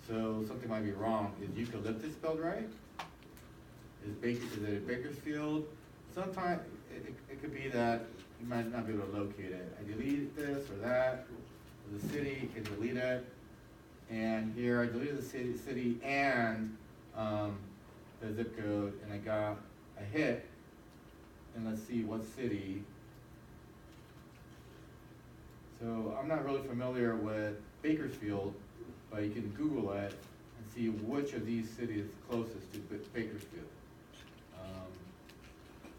So something might be wrong. Is eucalyptus spelled right? Is it Bakersfield? Sometimes it could be that you might not be able to locate it. I deleted this or that. The city can delete it. And here I deleted the city and the zip code, and I got a hit. And let's see what city. So I'm not really familiar with Bakersfield, but you can Google it and see which of these cities is closest to Bakersfield,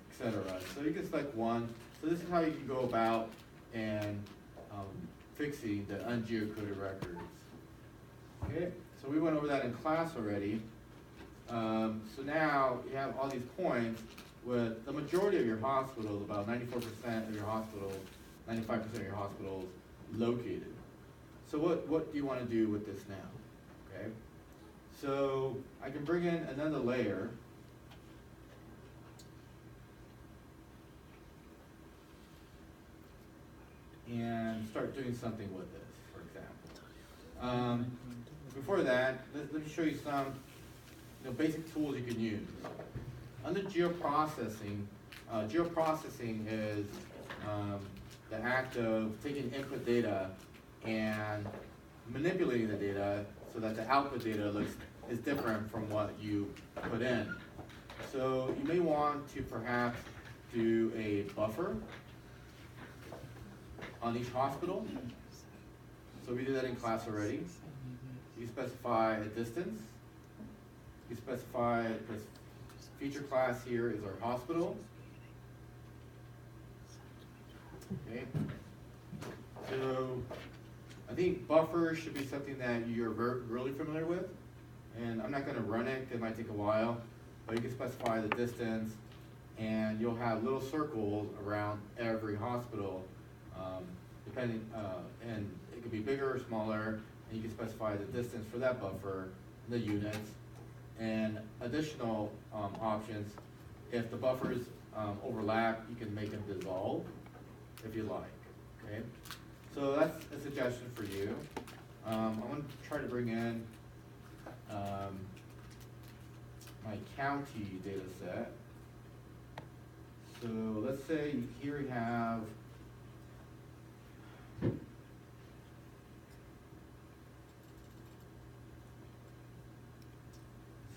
etc. So you can select one. So this is how you can go about and fixing the ungeocoded records. Okay, so we went over that in class already. So now you have all these points with the majority of your hospitals, about 94% of your hospitals, 95% of your hospitals located. So what do you want to do with this now? Okay, so I can bring in another layer. And start doing something with this, for example. Before that, let me show you some basic tools you can use. Under geoprocessing, geoprocessing is the act of taking input data and manipulating the data so that the output data is different from what you put in. So you may want to perhaps do a buffer on each hospital. So we did that in class already. You specify a distance. You specify this feature class here is our hospital. Okay. So I think buffer should be something that you're really familiar with. And I'm not going to run it, it might take a while, but you can specify the distance, and you'll have little circles around every hospital, depending, and it could be bigger or smaller, and you can specify the distance for that buffer, the units, and additional options. If the buffers overlap, you can make them dissolve if you like. Okay, so that's a suggestion for you. I'm going to try to bring in my county data set. So let's say here we have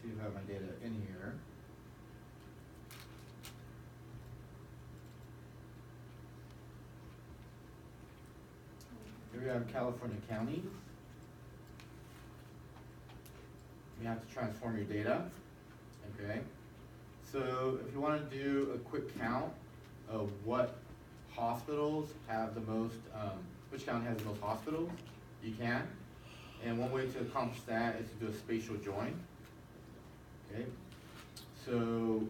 see if I have my data in here. Here we have California counties. You have to transform your data, okay? So if you want to do a quick count of what hospitals have the most, which county has the most hospitals, you can. And one way to accomplish that is to do a spatial join, okay? So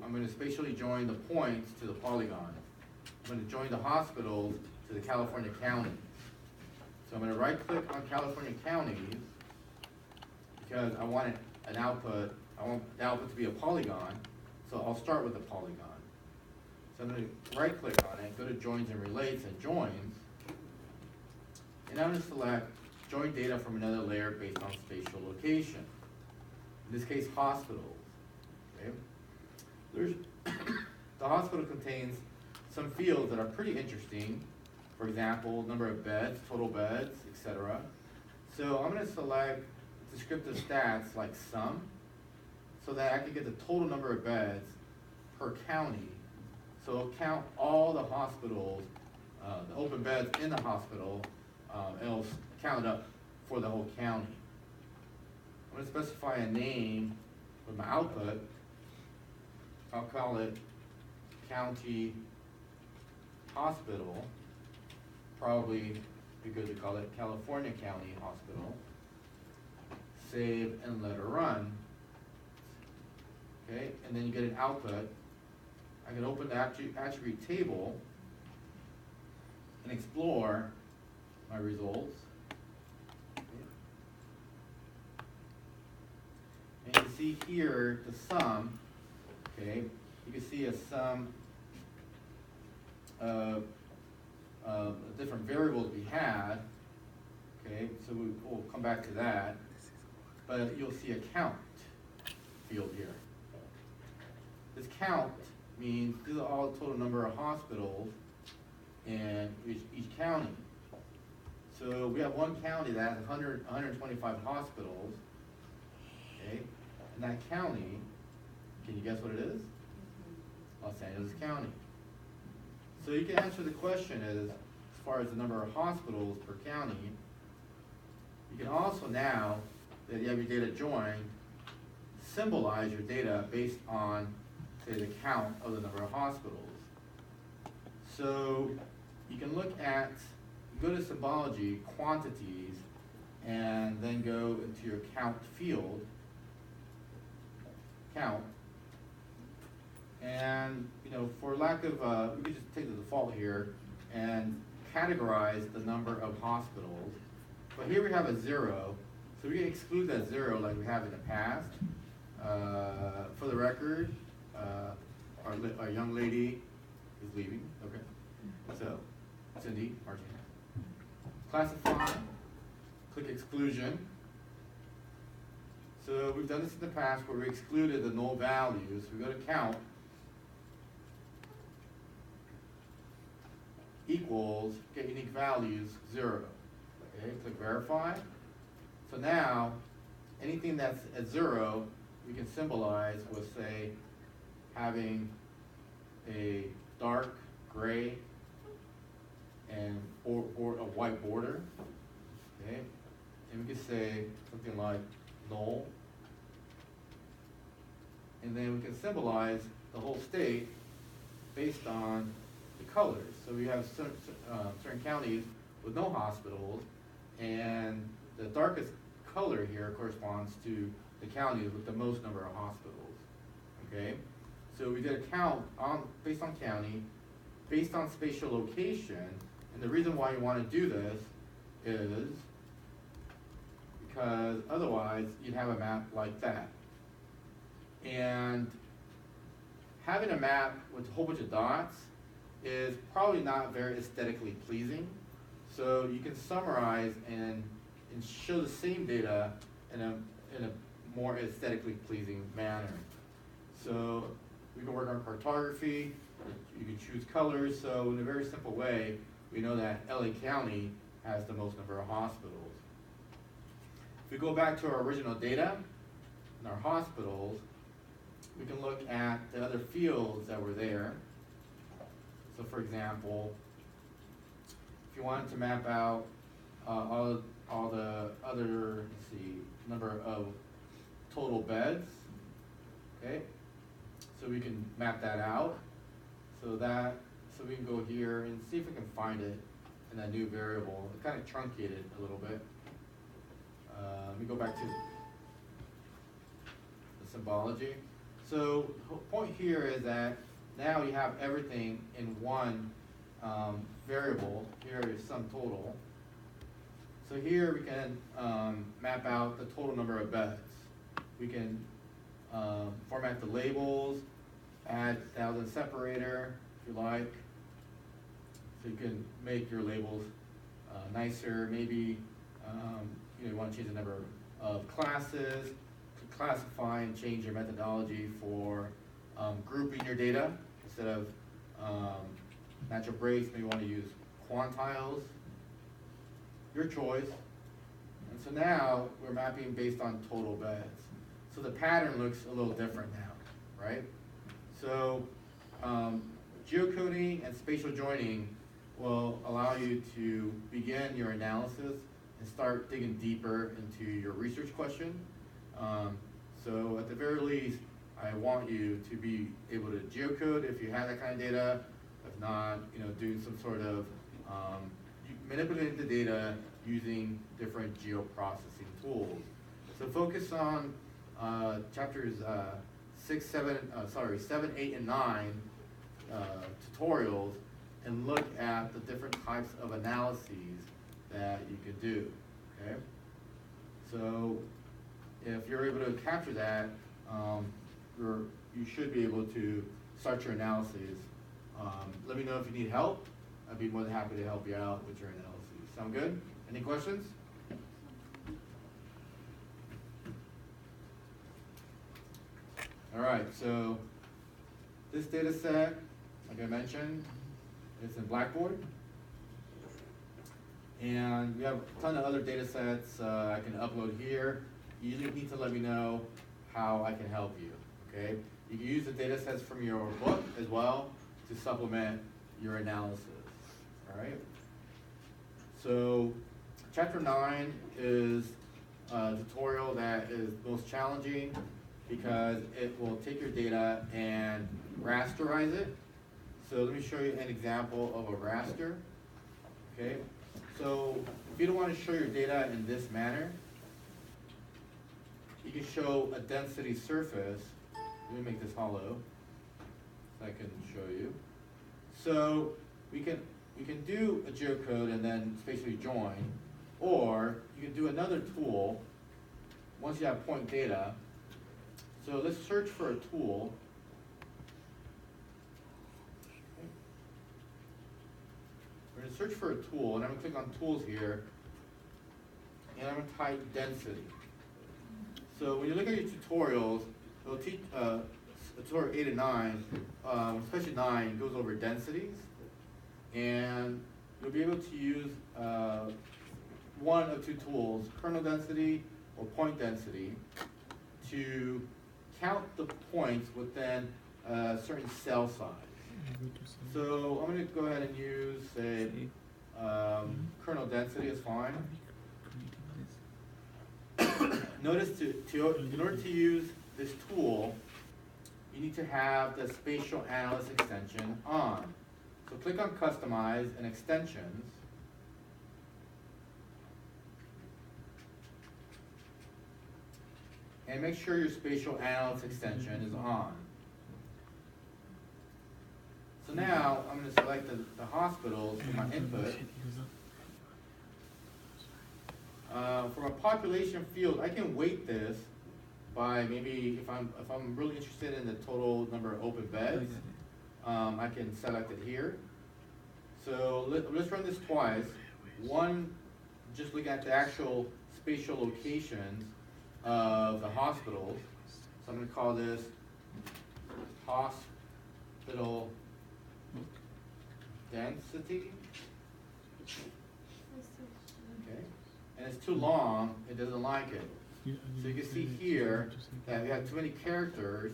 I'm going to spatially join the points to the polygon. I'm going to join the hospitals to the California counties. So I'm going to right click on California counties because I want an output, I want the output to be a polygon, so I'll start with a polygon. So I'm going to right click on it, go to joins and relates and joins, and I'm going to select join data from another layer based on spatial location. In this case, hospitals. Okay? The hospital contains some fields that are pretty interesting. For example, number of beds, total beds, etc. So I'm going to select descriptive stats like sum, so that I can get the total number of beds per county. So it'll count all the hospitals, the open beds in the hospital, and it'll count it up for the whole county. I'm going to specify a name with my output. I'll call it county hospital. Probably be good to call it California County Hospital. Save and let it run. Okay, and then you get an output. I can open the attribute table and explore my results. Okay. And you can see here the sum. Okay, you can see a sum of different variables we had. Okay, so we'll come back to that. but you'll see a count field here. This count means this is all the total number of hospitals in each county. So we have one county that has 125 hospitals, okay? And that county, can you guess what it is? Los Angeles County. So you can answer the question as far as the number of hospitals per county. You can also now, that you have your data joined, symbolize your data based on, say, the count of the number of hospitals. So you can look at, go to symbology, quantities, and then go into your count field, count, and for lack of, we could just take the default here and categorize the number of hospitals. But here we have a 0, so we can exclude that 0 like we have in the past. For the record, our young lady is leaving. Okay, so Cindy, Martina. Classify, click exclusion. So we've done this in the past where we excluded the null values. We go to count equals get unique values 0. Okay, click verify. So now anything that's at 0 we can symbolize with, say, having a dark gray and or a white border. Okay, and we could say something like null, and then we can symbolize the whole state based on the colors. So we have certain counties with no hospitals, and the darkest color here corresponds to the counties with the most number of hospitals. Okay, so we did a count based on county, based on spatial location, and the reason why you want to do this is because otherwise you'd have a map like that. And having a map with a whole bunch of dots is probably not very aesthetically pleasing. So you can summarize and show the same data in a more aesthetically pleasing manner. So we can work on cartography, you can choose colors. So in a very simple way, we know that LA County has the most number of hospitals. If we go back to our original data in our hospitals, we can look at the other fields that were there. So for example, if you wanted to map out all the other, let's see, number of total beds, okay? So we can map that out. So we can go here and see if we can find it in that new variable. It kind of truncated a little bit. Let me go back to the symbology. So the point here is that now you have everything in one variable. Here is sum total. So here we can map out the total number of beds. We can format the labels, add 1,000 separator if you like. So you can make your labels nicer. Maybe you want to change the number of classes, to classify and change your methodology for grouping your data. Instead of natural breaks, maybe you want to use quantiles. Your choice. And so now we're mapping based on total beds. So the pattern looks a little different now, right? So geocoding and spatial joining will allow you to begin your analysis and start digging deeper into your research question. So at the very least, I want you to be able to geocode if you have that kind of data. If not, doing some sort of manipulating the data using different geoprocessing tools. So focus on chapters 7, 8, and 9 tutorials, and look at the different types of analyses that you can do. Okay. So if you're able to capture that, you should be able to start your analyses. Let me know if you need help. I'd be more than happy to help you out with your analyses. Sound good? Any questions? All right, so this data set, like I mentioned, it's in Blackboard. And we have a ton of other data sets I can upload here. You just need to let me know how I can help you, okay? You can use the data sets from your book as well to supplement your analysis, all right? So chapter 9 is a tutorial that is most challenging because it will take your data and rasterize it. So let me show you an example of a raster, okay? So if you don't want to show your data in this manner, you can show a density surface. Let me make this hollow so I can show you. So we can do a geocode and then spatially join, or you can do another tool once you have point data. So let's search for a tool. We're going to search for a tool, and I'm going to click on Tools here, and I'm going to type Density. So when you look at your tutorials, it'll teach, tutorial 8 and 9, especially 9, goes over densities, and you'll be able to use one of two tools, kernel density or point density, to count the points within a certain cell size. So I'm going to go ahead and use, say, kernel density is fine. Notice in order to use this tool, you need to have the Spatial Analyst extension on. So click on Customize and Extensions. And make sure your Spatial Analyst extension is on. So now I'm going to select the hospitals for my input. For my population field, I can weight this by maybe if I'm really interested in the total number of open beds, I can select it here. So let's run this twice. One, just looking at the actual spatial locations of the hospitals. So I'm going to call this hospital density. Okay, and it's too long, it doesn't like it. So you can see here that we have too many characters,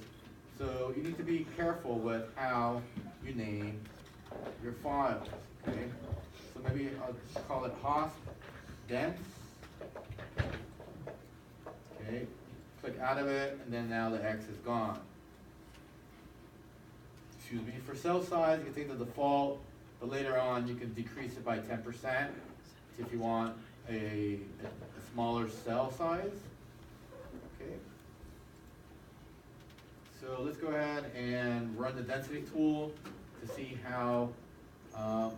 so you need to be careful with how you name your files, okay? So maybe I'll call it host dense. Okay, click out of it, and then now the X is gone. Excuse me. For cell size, you can take the default, but later on you can decrease it by 10% if you want a smaller cell size. Okay. So let's go ahead and run the density tool to see how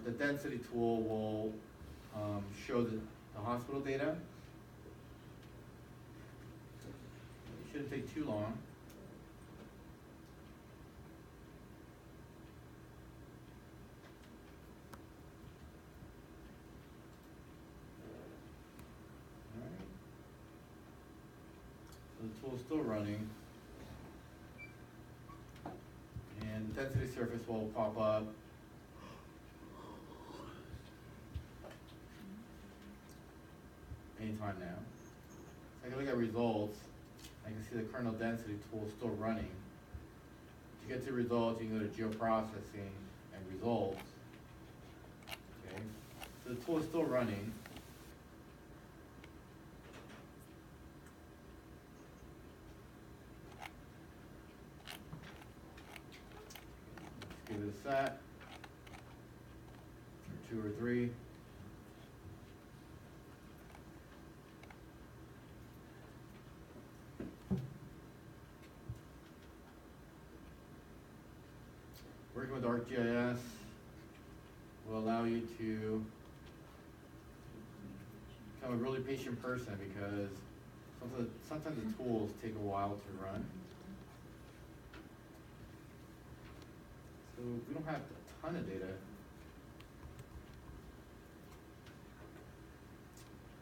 the density tool will show the hospital data. It shouldn't take too long. Alright. So the tool is still running. And the density surface will pop up. Anytime now. So I can look at results. I can see the kernel density tool still running. To get to results, you can go to geoprocessing and results. Okay. So the tool is still running. Let's give it a set. Or 2 or 3. Working with ArcGIS will allow you to become a really patient person because sometimes the tools take a while to run. So we don't have a ton of data.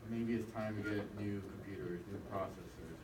But maybe it's time to get new computers, new processors.